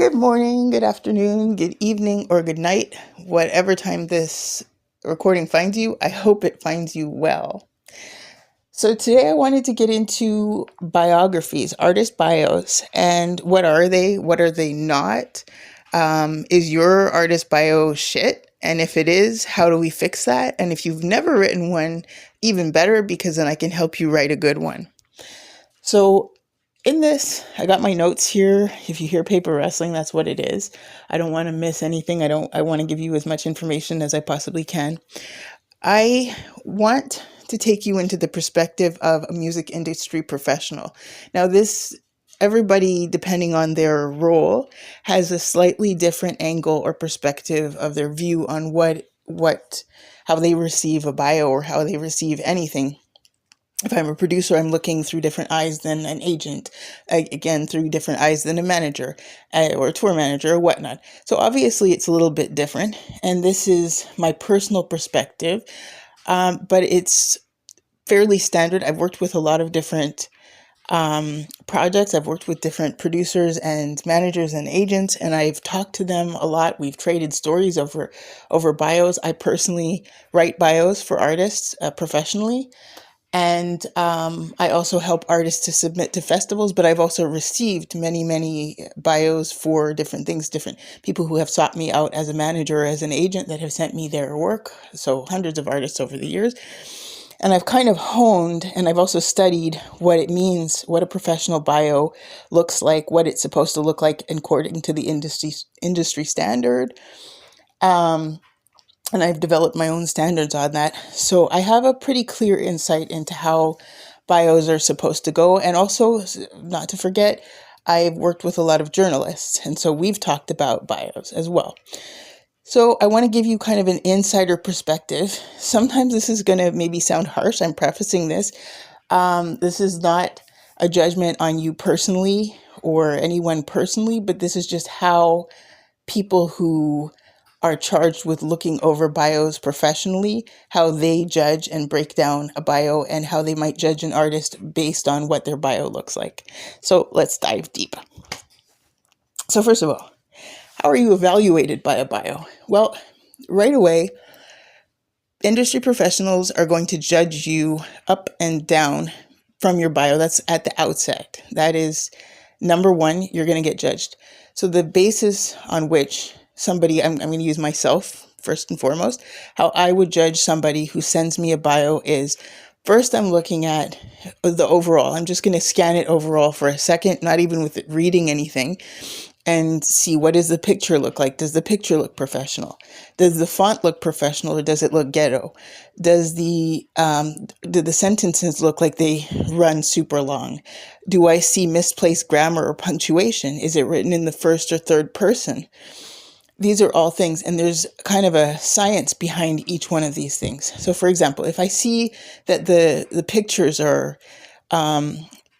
Good morning, good afternoon, good evening, or good night, whatever time this recording finds you. I hope it finds you well. So, today I wanted to get into biographies, artist bios, and what are they? What are they not? Is your artist bio shit? And if it is, how do we fix that? And if you've never written one, even better, because then I can help you write a good one. So, in this, I got my notes here. If you hear paper wrestling, that's what it is. I don't want to miss anything. I want to give you as much information as I possibly can. I want to take you into the perspective of a music industry professional. Now, everybody, depending on their role, has a slightly different angle or perspective of their view on how they receive a bio or how they receive anything. If I'm a producer, I'm looking through different eyes than an agent, again, through different eyes than a manager or a tour manager or whatnot. So obviously it's a little bit different. And this is my personal perspective, but it's fairly standard. I've worked with a lot of different projects. I've worked with different producers and managers and agents, and I've talked to them a lot. We've traded stories over bios. I personally write bios for artists professionally. And I also help artists to submit to festivals, but I've also received many, many bios for different things, different people who have sought me out as a manager, as an agent that have sent me their work. So hundreds of artists over the years. And I've kind of honed, and I've also studied what it means, what a professional bio looks like, what it's supposed to look like according to the industry standard. And I've developed my own standards on that. So I have a pretty clear insight into how bios are supposed to go. And also, not to forget, I've worked with a lot of journalists. And so we've talked about bios as well. So I want to give you kind of an insider perspective. Sometimes this is going to maybe sound harsh. I'm prefacing this. This is not a judgment on you personally or anyone personally, but this is just how people who are charged with looking over bios professionally, how they judge and break down a bio and how they might judge an artist based on what their bio looks like. So let's dive deep. So first of all, how are you evaluated by a bio? Well, right away, industry professionals are going to judge you up and down from your bio. That's at the outset. That is number one, you're going to get judged. So the basis on which somebody, I'm going to use myself first and foremost, how I would judge somebody who sends me a bio is first I'm looking at the overall. I'm just going to scan it overall for a second, not even with it reading anything, and see what does the picture look like. Does the picture look professional? Does the font look professional or does it look ghetto? Do the sentences look like they run super long? Do I see misplaced grammar or punctuation? Is it written in the first or third person? These are all things, and there's kind of a science behind each one of these things. So for example, if I see that the pictures are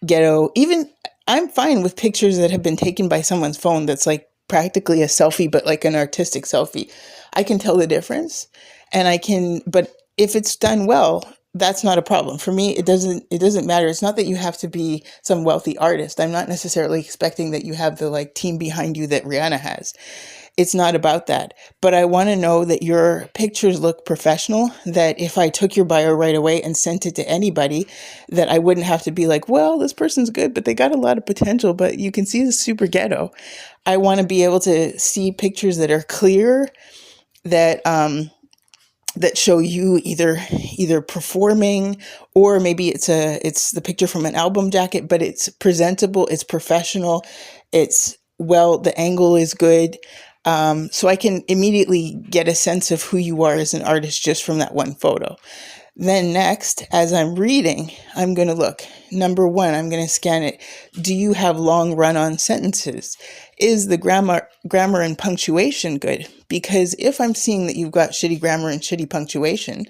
ghetto, even I'm fine with pictures that have been taken by someone's phone that's like practically a selfie, but like an artistic selfie. I can tell the difference but if it's done well, that's not a problem. For me, it doesn't matter. It's not that you have to be some wealthy artist. I'm not necessarily expecting that you have the like team behind you that Rihanna has. It's not about that. But I want to know that your pictures look professional, that if I took your bio right away and sent it to anybody, that I wouldn't have to be like, well, this person's good, but they got a lot of potential, but you can see the super ghetto. I want to be able to see pictures that are clear, that show you either performing, or maybe it's the picture from an album jacket, but it's presentable, it's professional, the angle is good. So I can immediately get a sense of who you are as an artist just from that one photo. Then next, as I'm reading, I'm going to look. Number one, I'm going to scan it. Do you have long run-on sentences? Is the grammar and punctuation good? Because if I'm seeing that you've got shitty grammar and shitty punctuation,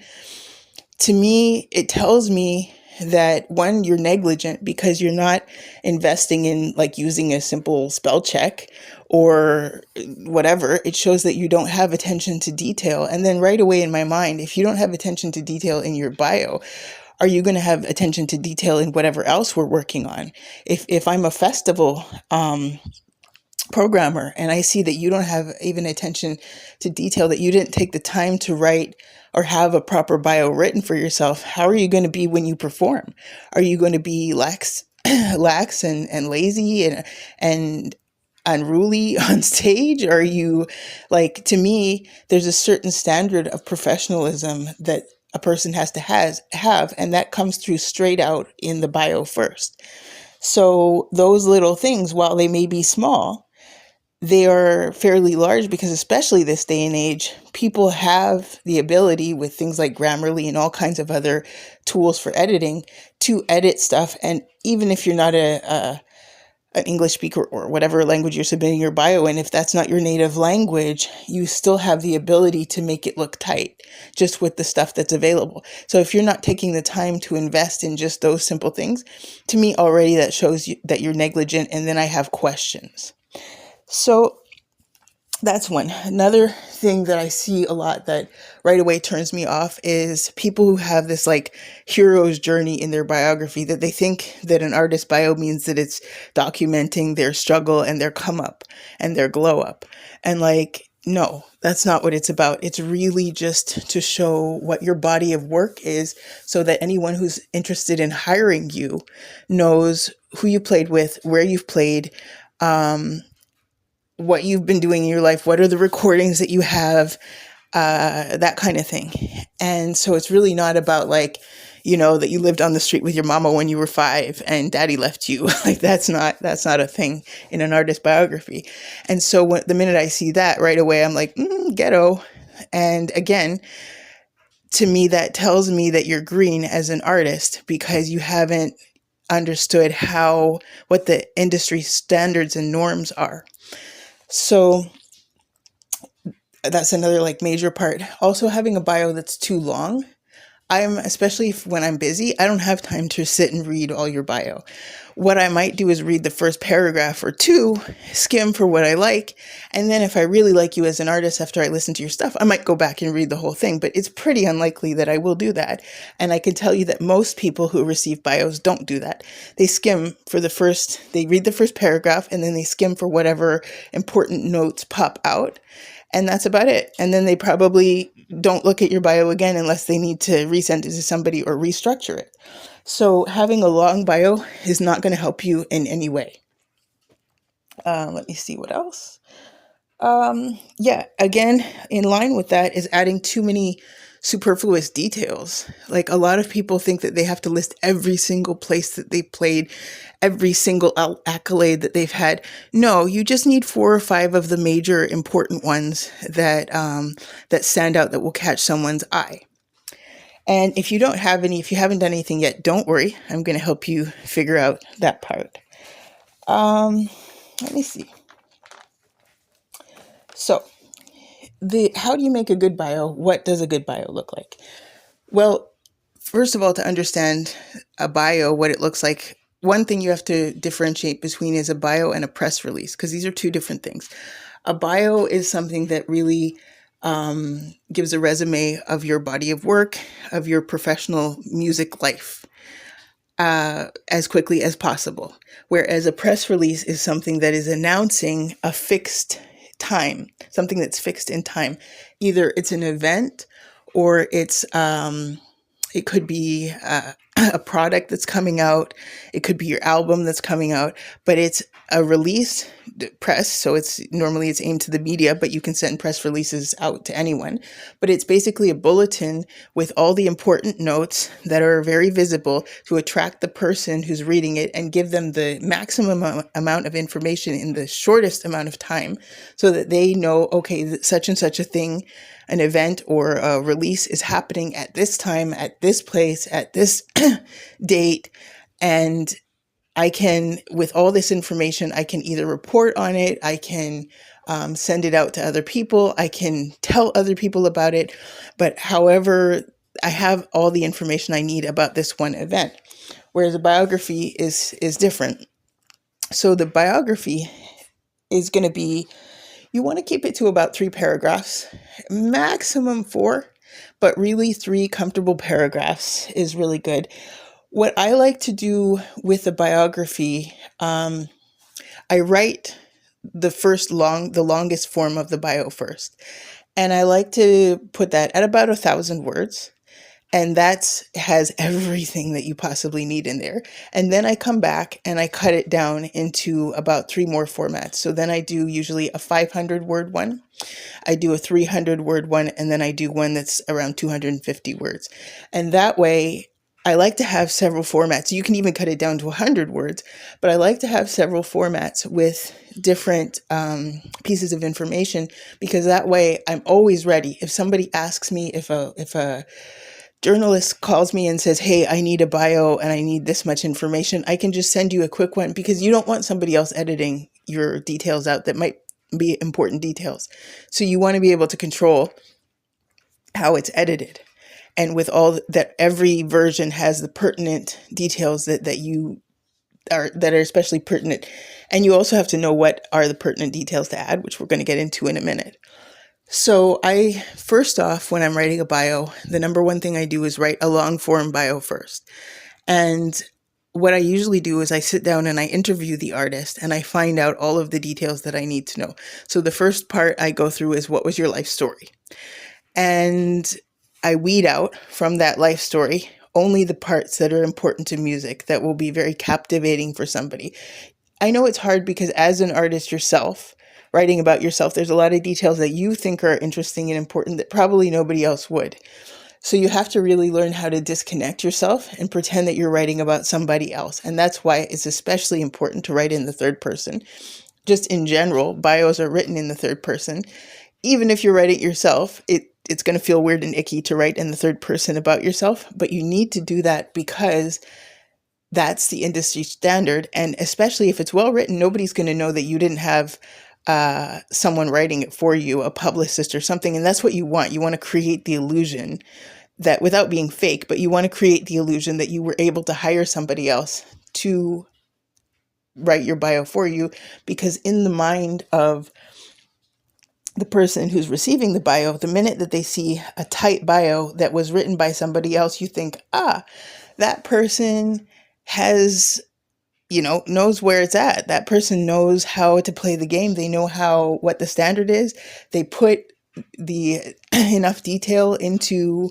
to me, it tells me that one, you're negligent because you're not investing in like using a simple spell check or whatever. It shows that you don't have attention to detail. And then right away in my mind, if you don't have attention to detail in your bio, are you going to have attention to detail in whatever else we're working on? If I'm a festival programmer, and I see that you don't have even attention to detail, that you didn't take the time to write or have a proper bio written for yourself, how are you going to be when you perform? Are you going to be lax and lazy and unruly on stage? Are you like, to me, there's a certain standard of professionalism that a person has to have, and that comes through straight out in the bio first. So those little things, while they may be small, they are fairly large, because especially this day and age, people have the ability with things like Grammarly and all kinds of other tools for editing to edit stuff. And even if you're not an English speaker or whatever language you're submitting your bio in, if that's not your native language, you still have the ability to make it look tight just with the stuff that's available. So if you're not taking the time to invest in just those simple things, to me already that shows you that you're negligent, and then I have questions. So that's one. Another thing that I see a lot that right away turns me off is people who have this like hero's journey in their biography, that they think that an artist bio means that it's documenting their struggle and their come up and their glow up. And like, no, that's not what it's about. It's really just to show what your body of work is, so that anyone who's interested in hiring you knows who you played with, where you've played, what you've been doing in your life, what are the recordings that you have, that kind of thing. And so it's really not about like, that you lived on the street with your mama when you were 5 and daddy left you. Like that's not a thing in an artist biography. And so the minute I see that, right away, I'm like, ghetto. And again, to me, that tells me that you're green as an artist, because you haven't understood what the industry standards and norms are. So that's another like major part. Also, having a bio that's too long. Especially when I'm busy, I don't have time to sit and read all your bio. What I might do is read the first paragraph or two, skim for what I like. And then if I really like you as an artist after I listen to your stuff, I might go back and read the whole thing, but it's pretty unlikely that I will do that. And I can tell you that most people who receive bios don't do that. They they read the first paragraph, and then they skim for whatever important notes pop out. And that's about it. And then they probably don't look at your bio again unless they need to resend it to somebody or restructure it. So having a long bio is not going to help you in any way. Let me see what else. Again, in line with that is adding too many superfluous details. Like, a lot of people think that they have to list every single place that they played, every single accolade that they've had. No, you just need 4 or 5 of the major important ones that stand out, that will catch someone's eye. And if you haven't done anything yet, don't worry. I'm going to help you figure out that part. Let me see. So, how do you make a good bio? What does a good bio look like? Well, first of all, to understand a bio, what it looks like, one thing you have to differentiate between is a bio and a press release, because these are two different things. A bio is something that really gives a resume of your body of work, of your professional music life, as quickly as possible. Whereas a press release is something that is announcing a fixed time, something that's fixed in time. Either it's an event, or it could be a product that's coming out. It could be your album that's coming out, but it's a release press. So it's aimed to the media, but you can send press releases out to anyone. But it's basically a bulletin with all the important notes that are very visible to attract the person who's reading it and give them the maximum amount of information in the shortest amount of time, so that they know, okay, such and such a thing, an event or a release is happening at this time, at this place, at this date. And I can, with all this information, I can either report on it, I can send it out to other people, I can tell other people about it. But however, I have all the information I need about this one event. Whereas a biography is different. So the biography is going to be, you want to keep it to about 3 paragraphs, maximum 4, but really 3 comfortable paragraphs is really good. What I like to do with a biography, I write the longest form of the bio first. And I like to put that at about 1,000 words. And that has everything that you possibly need in there. And then I come back and I cut it down into about three more formats. So then I do usually a 500 word one, I do a 300 word one, and then I do one that's around 250 words. And that way, I like to have several formats. You can even cut it down to 100 words, but I like to have several formats with different pieces of information, because that way I'm always ready. If somebody asks me, if a journalist calls me and says, "Hey, I need a bio and I need this much information," I can just send you a quick one, because you don't want somebody else editing your details out that might be important details. So you want to be able to control how it's edited. And with all that, every version has the pertinent details that are especially pertinent. And you also have to know what are the pertinent details to add, which we're going to get into in a minute. So first off, when I'm writing a bio, the number one thing I do is write a long form bio first. And what I usually do is I sit down and I interview the artist and I find out all of the details that I need to know. So the first part I go through is, what was your life story? And I weed out from that life story only the parts that are important to music, that will be very captivating for somebody. I know it's hard because as an artist yourself, writing about yourself, there's a lot of details that you think are interesting and important that probably nobody else would. So you have to really learn how to disconnect yourself and pretend that you're writing about somebody else. And that's why it's especially important to write in the third person. Just in general, bios are written in the third person. Even if you're writing it yourself, it's going to feel weird and icky to write in the third person about yourself, but you need to do that because that's the industry standard. And especially if it's well written, nobody's going to know that you didn't have someone writing it for you, a publicist or something. And that's what you want. You want to create the illusion that, without being fake, but you want to create the illusion that you were able to hire somebody else to write your bio for you, because in the mind of the person who's receiving the bio, the minute that they see a tight bio that was written by somebody else, you think, that person has, knows where it's at. That person knows how to play the game. They know what the standard is. They put the enough detail into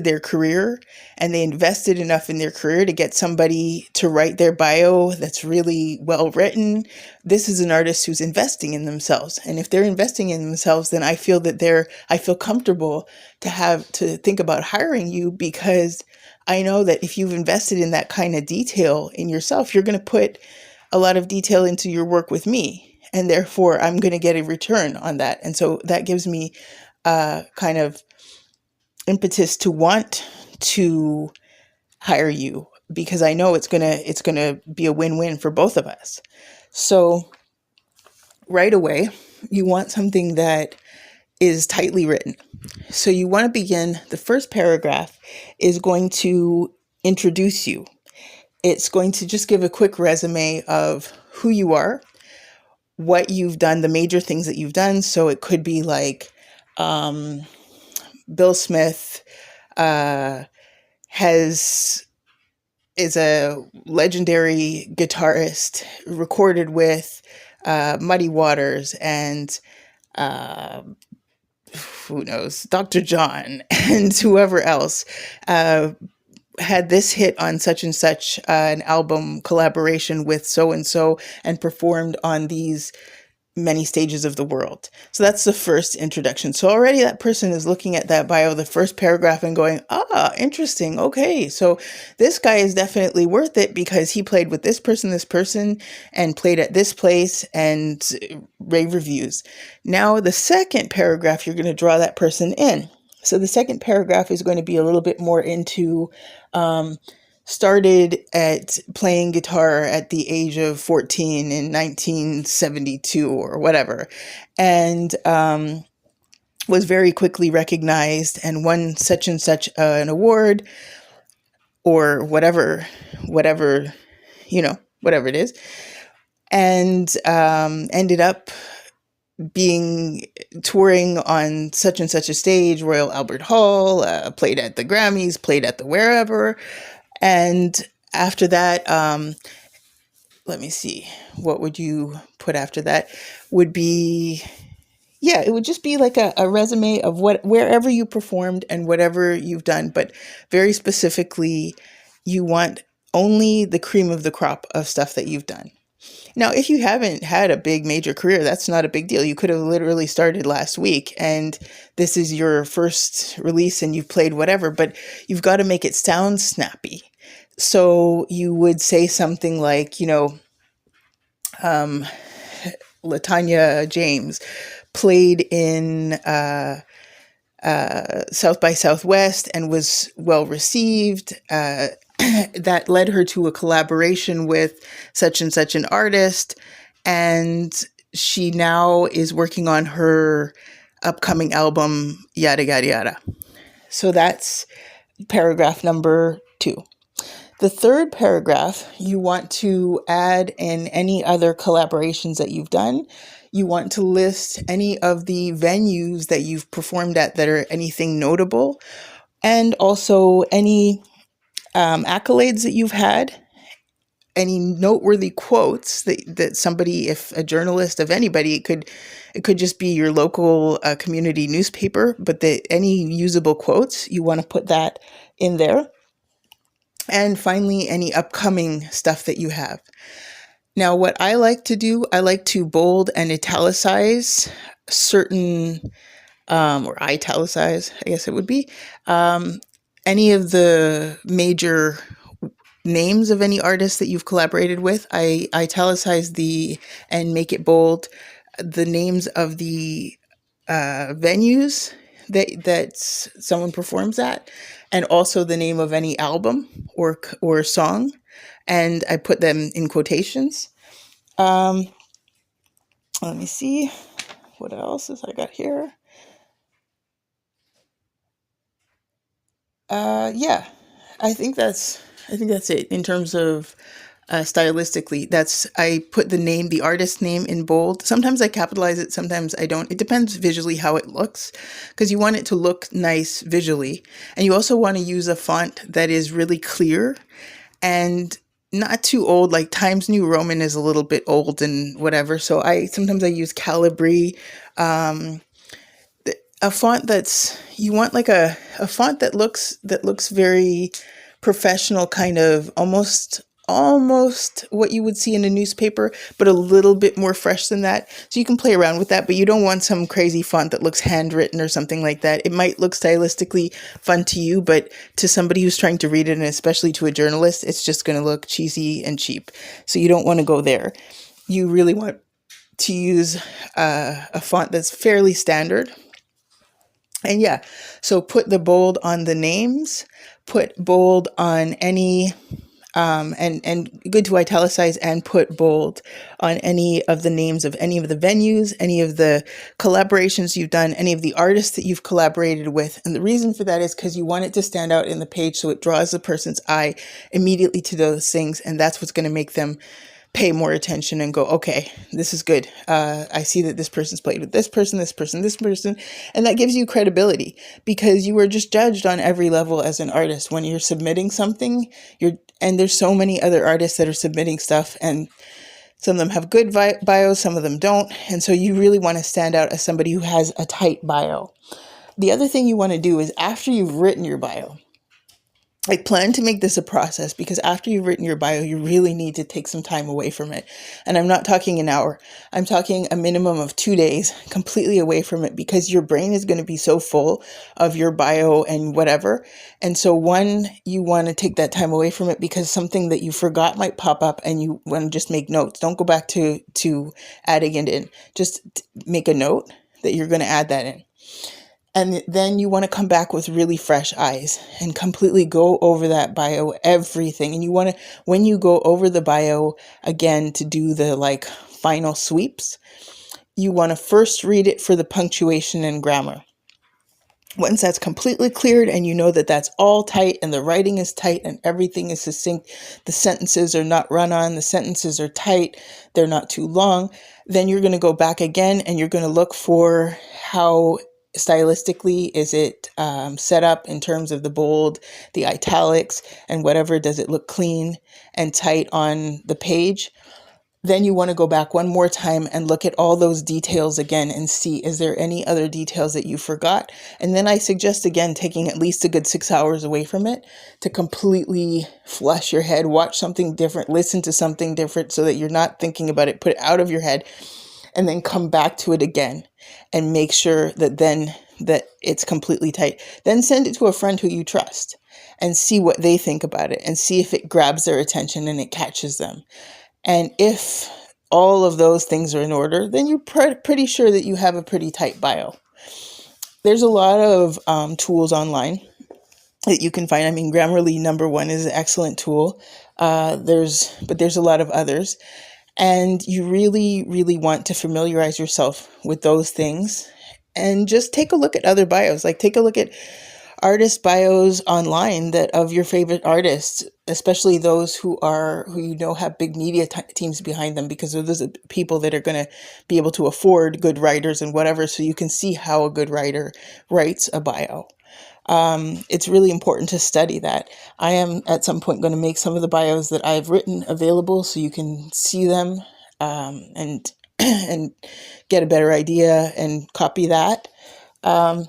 their career, and they invested enough in their career to get somebody to write their bio that's really well written. This is an artist who's investing in themselves. And if they're investing in themselves, then I feel comfortable to think about hiring you, because I know that if you've invested in that kind of detail in yourself, you're going to put a lot of detail into your work with me. And therefore, I'm going to get a return on that. And so that gives me kind of impetus to want to hire you, because I know it's gonna be a win-win for both of us. So right away, you want something that is tightly written. So you want to begin, the first paragraph is going to introduce you. It's going to just give a quick resume of who you are, what you've done, the major things that you've done. So it could be like, Bill Smith is a legendary guitarist, recorded with Muddy Waters and who knows, Dr. John and whoever else had this hit on such and such an album collaboration with so and so, and performed on these many stages of the world. So that's the first introduction. So already that person is looking at that bio, the first paragraph, and going, interesting. Okay. So this guy is definitely worth it because he played with this person, and played at this place, and rave reviews. Now the second paragraph, you're going to draw that person in. So the second paragraph is going to be a little bit more into, started at playing guitar at the age of 14 in 1972 or whatever, and was very quickly recognized and won such and such an award, or whatever it is, and ended up touring on such and such a stage, Royal Albert Hall, played at the Grammys, played at the wherever. And after that, let me see, what would you put after that? Would be, yeah, it would just be like a resume of wherever you performed and whatever you've done, but very specifically, you want only the cream of the crop of stuff that you've done. Now, if you haven't had a big major career, that's not a big deal. You could have literally started last week and this is your first release and you've played whatever, but you've got to make it sound snappy. So you would say something like, Latanya James played in South by Southwest and was well received. That led her to a collaboration with such and such an artist. And she now is working on her upcoming album, yada, yada, yada. So that's paragraph number 2. The third paragraph, you want to add in any other collaborations that you've done. You want to list any of the venues that you've performed at that are anything notable, and also any accolades that you've had, any noteworthy quotes that somebody, if a journalist of anybody, it could just be your local community newspaper, but any usable quotes, you want to put that in there. And finally, any upcoming stuff that you have. Now, what I like to do, I like to bold and italicize certain, or italicize, I guess it would be, any of the major names of any artists that you've collaborated with. I italicize and make it bold, the names of the venues that someone performs at, and also the name of any album or song, and I put them in quotations. Let me see what else is I got here. Yeah, I think that's it in terms of stylistically. I put the artist name in bold. Sometimes I capitalize it, sometimes I don't. It depends visually how it looks, because you want it to look nice visually. And you also want to use a font that is really clear and not too old. Like Times New Roman is a little bit old and whatever. So sometimes I use Calibri. A font you want like a font that looks very professional, kind of almost what you would see in a newspaper, but a little bit more fresh than that. So you can play around with that, but you don't want some crazy font that looks handwritten or something like that. It might look stylistically fun to you, but to somebody who's trying to read it, and especially to a journalist, it's just going to look cheesy and cheap. So you don't want to go there. You really want to use a font that's fairly standard. And yeah, so put the bold on the names, put bold on any, and good to italicize and put bold on any of the names of any of the venues, any of the collaborations you've done, any of the artists that you've collaborated with. And the reason for that is because you want it to stand out in the page, so it draws the person's eye immediately to those things. And that's what's going to make them pay more attention and go, okay, this is good. I see that this person's played with this person, this person, this person. And that gives you credibility, because you were just judged on every level as an artist. When you're submitting something, and there's so many other artists that are submitting stuff, and some of them have good bios, some of them don't. And so you really want to stand out as somebody who has a tight bio. The other thing you want to do is, after you've written your bio, I plan to make this a process, because after you've written your bio, you really need to take some time away from it. And I'm not talking an hour. I'm talking a minimum of 2 days completely away from it, because your brain is going to be so full of your bio and whatever. And so you want to take that time away from it, because something that you forgot might pop up and you want to just make notes. Don't go back to adding it in. Just make a note that you're going to add that in. And then you want to come back with really fresh eyes and completely go over that bio, everything. And you want to, when you go over the bio again to do the final sweeps, you want to first read it for the punctuation and grammar. Once that's completely cleared and you know that that's all tight and the writing is tight and everything is succinct, the sentences are not run on, the sentences are tight, they're not too long, then you're going to go back again and you're going to look for how stylistically? Is it set up in terms of the bold, the italics, and whatever? Does it look clean and tight on the page? Then you want to go back one more time and look at all those details again and see, is there any other details that you forgot? And then I suggest, again, taking at least a good 6 hours away from it to completely flush your head, watch something different, listen to something different so that you're not thinking about it, put it out of your head, and then come back to it again and make sure that it's completely tight. Then send it to a friend who you trust and see what they think about it and see if it grabs their attention and it catches them. And if all of those things are in order, then you're pretty sure that you have a pretty tight bio. There's a lot of tools online that you can find. I mean, Grammarly #1 is an excellent tool. But there's a lot of others. And you really, really want to familiarize yourself with those things and just take a look at other bios. Like take a look at artist bios online that of your favorite artists, especially those who have big media teams behind them, because those are people that are going to be able to afford good writers and whatever, so you can see how a good writer writes a bio. It's really important to study that. I am at some point going to make some of the bios that I've written available so you can see them and and get a better idea and copy that. And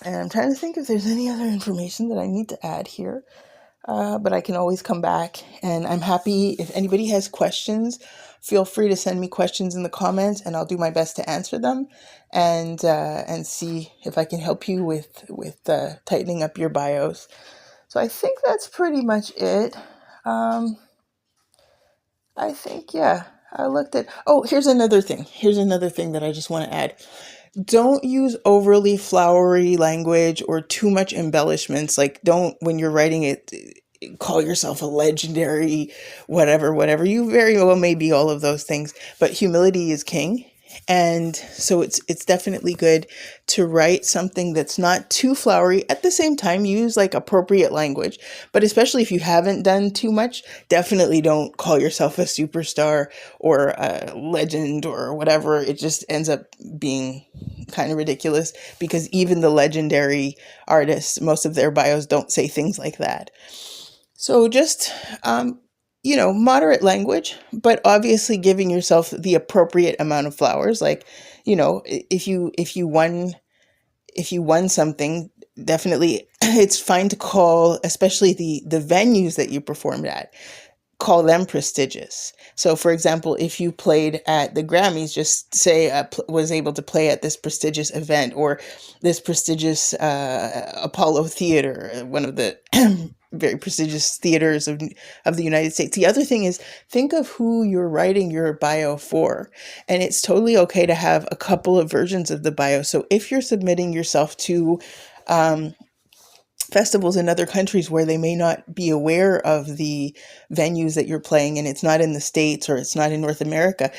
I'm trying to think if there's any other information that I need to add here, but I can always come back. And I'm happy if anybody has questions, feel free to send me questions in the comments, and I'll do my best to answer them and see if I can help you with tightening up your bios. So I think that's pretty much it. I think, yeah, I looked at. Oh, here's another thing. Here's another thing that I just want to add. Don't use overly flowery language or too much embellishments. Like, don't, when you're writing it, call yourself a legendary, whatever. You very well may be all of those things, but humility is king. And so it's definitely good to write something that's not too flowery. At the same time, use like appropriate language. But especially if you haven't done too much, definitely don't call yourself a superstar or a legend or whatever. It just ends up being kind of ridiculous, because even the legendary artists, most of their bios don't say things like that. So just moderate language, but obviously giving yourself the appropriate amount of flowers. Like, if you won something, definitely it's fine to call, especially the venues that you performed at, call them prestigious. So for example, if you played at the Grammys, just say was able to play at this prestigious event or this prestigious Apollo Theater, one of the very prestigious theaters of the United States. The other thing is, think of who you're writing your bio for. And it's totally okay to have a couple of versions of the bio. So if you're submitting yourself to festivals in other countries where they may not be aware of the venues that you're playing, and it's not in the States or it's not in North America,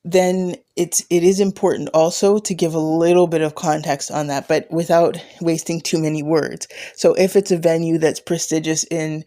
then it is important also to give a little bit of context on that, but without wasting too many words. So if it's a venue that's prestigious in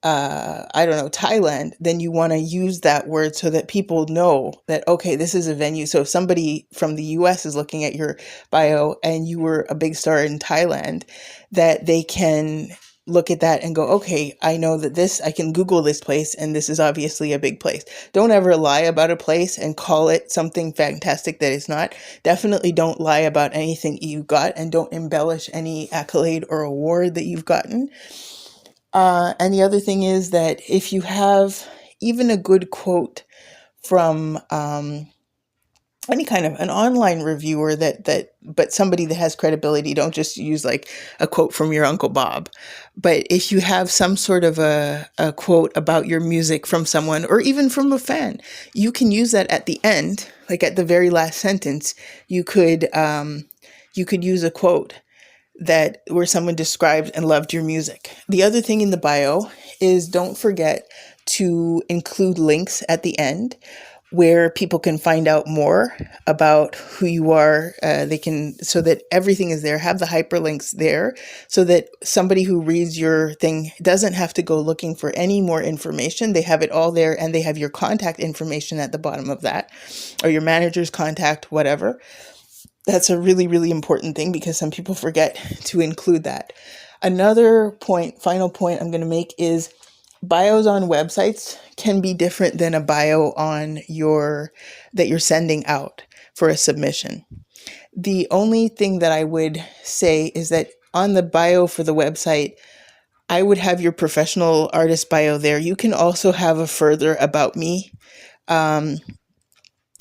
Thailand, then you want to use that word so that people know that, okay, this is a venue. So if somebody from the US is looking at your bio and you were a big star in Thailand, that they can look at that and go, okay, I know that I can Google this place and this is obviously a big place. Don't ever lie about a place and call it something fantastic that it's not. Definitely don't lie about anything you got, and don't embellish any accolade or award that you've gotten. And the other thing is that if you have even a good quote from any kind of an online reviewer but somebody that has credibility, don't just use like a quote from your Uncle Bob. But if you have some sort of a quote about your music from someone, or even from a fan, you can use that at the end, like at the very last sentence. You could use a quote where someone described and loved your music. The other thing in the bio is, don't forget to include links at the end where people can find out more about who you are. So that everything is there. Have the hyperlinks there so that somebody who reads your thing doesn't have to go looking for any more information. They have it all there, and they have your contact information at the bottom of that, or your manager's contact, whatever. That's a really, really important thing because some people forget to include that. Another point, final point I'm going to make is bios on websites can be different than a bio on your that you're sending out for a submission. The only thing that I would say is that on the bio for the website, I would have your professional artist bio there. You can also have a further about me,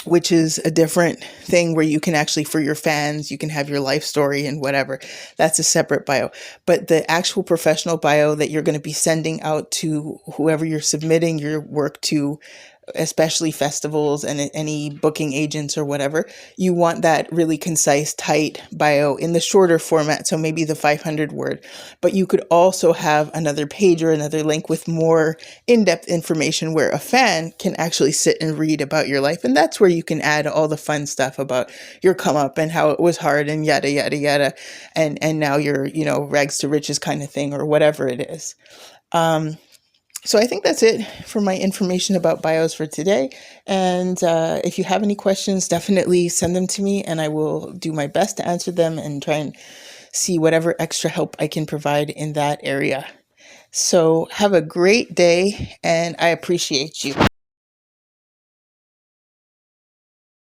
which is a different thing where you can actually, for your fans, you can have your life story and whatever. That's a separate bio. But the actual professional bio that you're going to be sending out to whoever you're submitting your work to, especially festivals and any booking agents or whatever, you want that really concise, tight bio in the shorter format. So maybe the 500 word, but you could also have another page or another link with more in-depth information where a fan can actually sit and read about your life. And that's where you can add all the fun stuff about your come up and how it was hard and yada, yada, yada. And now you're, rags to riches kind of thing or whatever it is. So I think that's it for my information about bios for today. And if you have any questions, definitely send them to me and I will do my best to answer them and try and see whatever extra help I can provide in that area. So have a great day and I appreciate you.